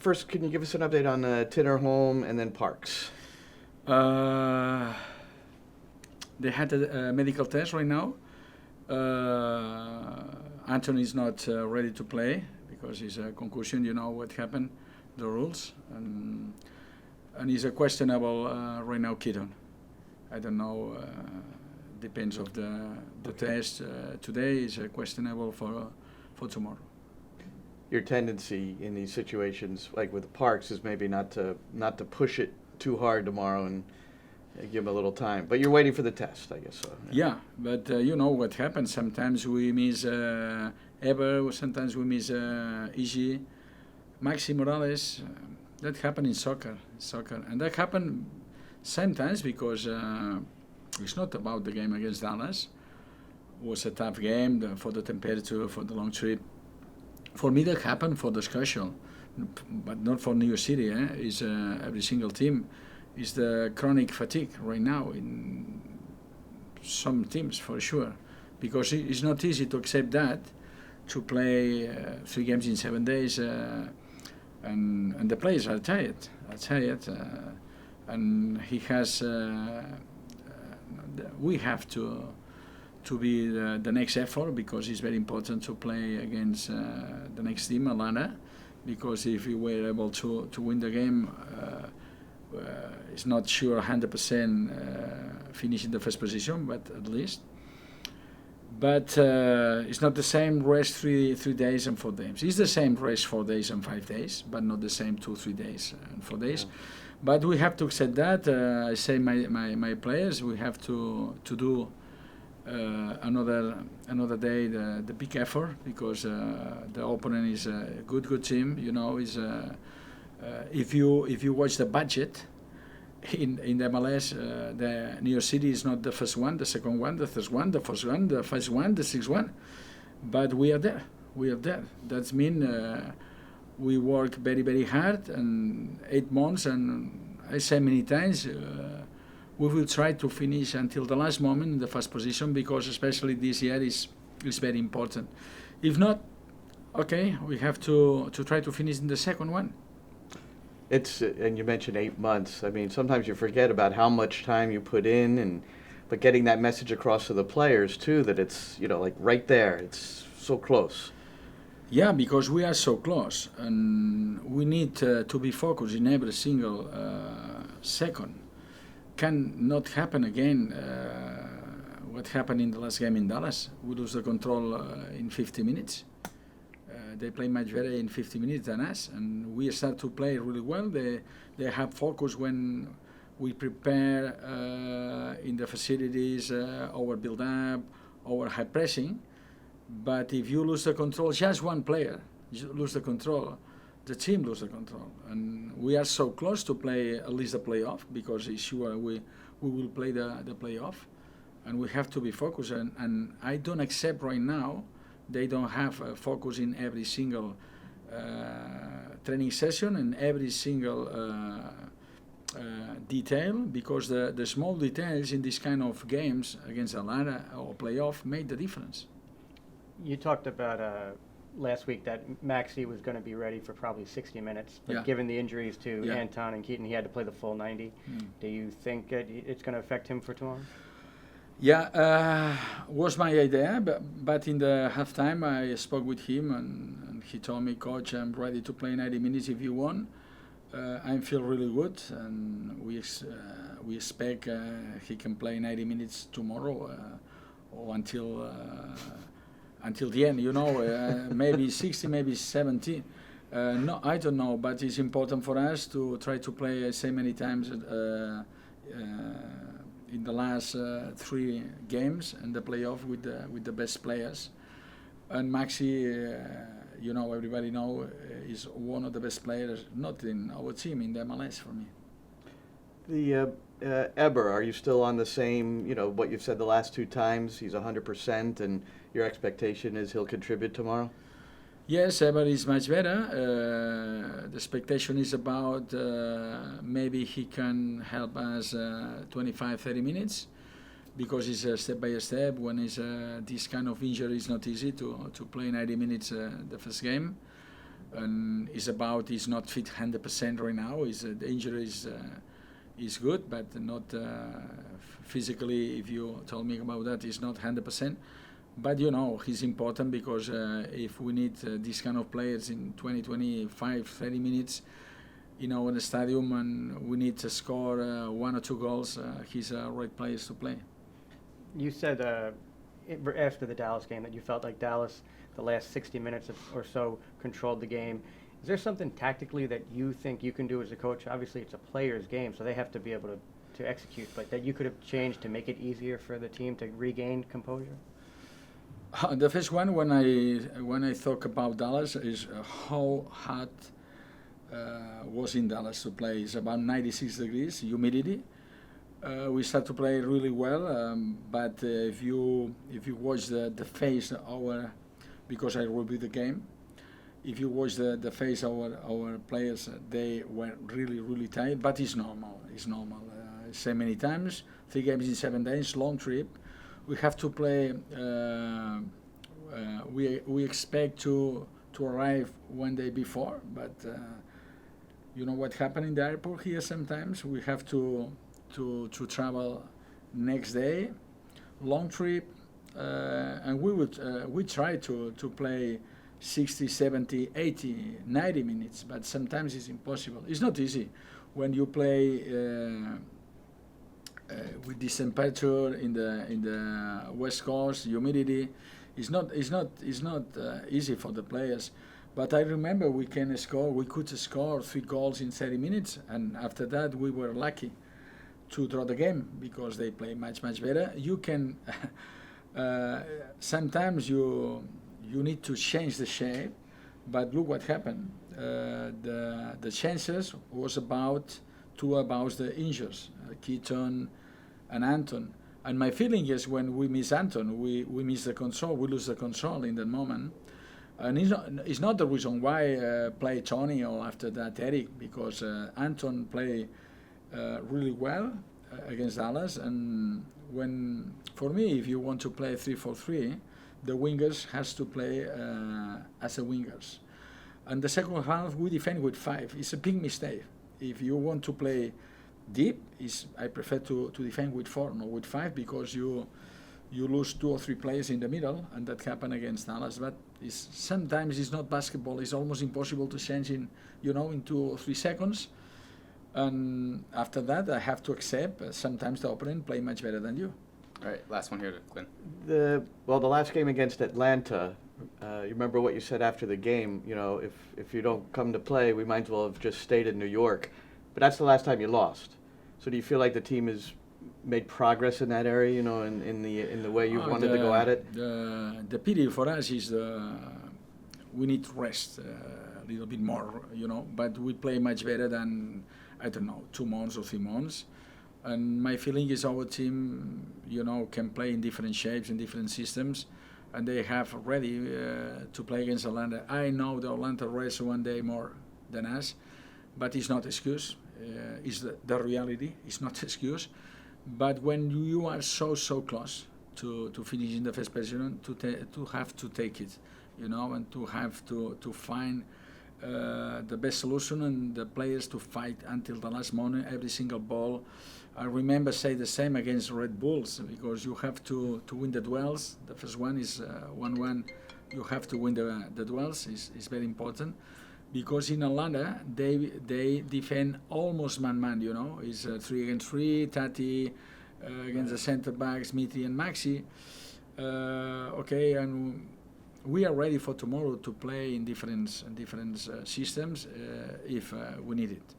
First, can you give us an update on Tinnerholm and then Parks? They had a medical test right now. Anthony is not ready to play because he's a concussion. You know what happened, the rules, and he's a questionable right now. Keaton, I don't know. Depends of the test. Today is questionable for tomorrow. Your tendency in these situations, like with Parks, is maybe not to push it too hard tomorrow and give him a little time. But you're waiting for the test, I guess. So, yeah, but you know what happens. Sometimes we miss Ever. Sometimes we miss Iji, Maxi Morales. That happens in soccer, and that happens sometimes because it's not about the game against Dallas. It was a tough game for the temperature, for the long trip. For me, that happened for the schedule, but not for New York City. It's every single team. Is the chronic fatigue right now in some teams for sure, because it's not easy to accept that, to play 3 games in 7 days, and the players are tired, and he has. We have to be the next effort, because it's very important to play against the next team, Atlanta, because if we were able to win the game. It's not sure 100% finish in the first position, but at least. But it's not the same rest 3 days and 4 days. It's the same rest 4 days and 5 days, but not the same 2-3 days and 4 days. Yeah. But we have to accept that. I say my players, we have to do another day the big effort, because the opponent is a good team. You know, is if you watch the budget in the MLS, the New York City is not the first one, the second one, the third one, the first one, the first one, the sixth one, but we are there. That means we work very, very hard, and 8 months, and I say many times, we will try to finish until the last moment in the first position, because especially this year is very important. If not, okay, we have to try to finish in the second one. And you mentioned 8 months. I mean, sometimes you forget about how much time you put in, but getting that message across to the players too, that it's, like right there, it's so close. Yeah, because we are so close, and we need to be focused in every single second. Can not happen again what happened in the last game in Dallas. We lose the control in 50 minutes. They play much better in 50 minutes than us, and we start to play really well. They have focus when we prepare in the facilities, our build-up, our high pressing. But if you lose the control, just one player lose the control, the team lose the control. And we are so close to play at least the playoff, because it's sure we will play the playoff, and we have to be focused. And I don't accept right now they don't have a focus in every single training session and every single detail, because the small details in this kind of games against Atlanta or playoff made the difference. You talked about last week that Maxi was going to be ready for probably 60 minutes, but yeah. Given the injuries to Anton and Keaton, he had to play the full 90. Do you think it's going to affect him for tomorrow? Yeah, was my idea, but in the halftime I spoke with him, and he told me, Coach, I'm ready to play 90 minutes if you want. I feel really good, and we expect he can play 90 minutes tomorrow or until the end. Maybe 60, maybe 70. No, I don't know, but it's important for us to try to play so many times in the last 3 games and the playoff with the best players. And Maxi, everybody know, is one of the best players, not in our team, in the MLS for me. The Eber, are you still on the same, what you've said the last 2 times? He's 100%, and your expectation is he'll contribute tomorrow? Yes, Eber is much better. The expectation is about maybe he can help us 25-30 minutes, because it's a step by step. When it's this kind of injury, it's not easy to play 90 minutes the first game. and he's not fit 100% right now. The injury is good, but not physically. If you told me about that, he's not 100%. But he's important because if we need these kind of players in 20, 25, 30 minutes in our stadium, and we need to score 1 or 2 goals, he's a right player to play. You said after the Dallas game that you felt like Dallas, the last 60 minutes or so, controlled the game. Is there something tactically that you think you can do as a coach? Obviously, it's a player's game, so they have to be able to execute, but that you could have changed to make it easier for the team to regain composure? The first one, when I talk about Dallas, is how hot was in Dallas to play. It's about 96 degrees, humidity. We start to play really well, but if you watch the face because I will be the game, if you watch the face of our players, they were really, really tired, but it's normal. So many times, 3 games in 7 days, long trip. We have to play. We expect to arrive 1 day before, but you know what happened in the airport here. Sometimes we have to travel next day, long trip, and we try to play 60, 70, 80, 90 minutes, but sometimes it's impossible. It's not easy when you play with this temperature in the West Coast, humidity. It's not easy for the players. But I remember we could score 3 goals in 30 minutes, and after that we were lucky to draw the game because they play much better. You can sometimes you need to change the shape, but look what happened. The chances was about the injuries, Keaton and Anton. And my feeling is when we miss Anton, we miss the control. We lose the control in that moment. And it's not the reason why play Tony or after that Eric, because Anton play really well against Dallas. And for me, if you want to play 3-4-3, the wingers has to play as a wingers. And the second half, we defend with 5. It's a big mistake. If you want to play deep, I prefer to defend with 4, not with 5, because you lose 2 or 3 players in the middle, and that happened against Dallas. But sometimes it's not basketball. It's almost impossible to change in 2 or 3 seconds. And after that, I have to accept sometimes the opponent play much better than you. All right, last one here to Glenn. The last game against Atlanta, you remember what you said after the game, if you don't come to play, we might as well have just stayed in New York. But that's the last time you lost. So do you feel like the team has made progress in that area, in the way you wanted to go at it? The pity for us is we need to rest a little bit more, but we play much better than, 2 months or 3 months. And my feeling is our team, can play in different shapes and different systems, and they have ready to play against Atlanta. I know the Atlanta rest 1 day more than us, but it's not excuse. It's the reality. It's not excuse. But when you are so close to finishing the first position, to have to take it, and to have to find the best solution, and the players to fight until the last moment, every single ball. I remember say the same against Red Bulls, because you have to win the duels. The first one is 1-1. You have to win the duels. It's very important, because in Atlanta they defend almost man-man. It's 3 against 3, Tati against the center backs, Mitri and Maxi. And we are ready for tomorrow to play in different systems if we need it.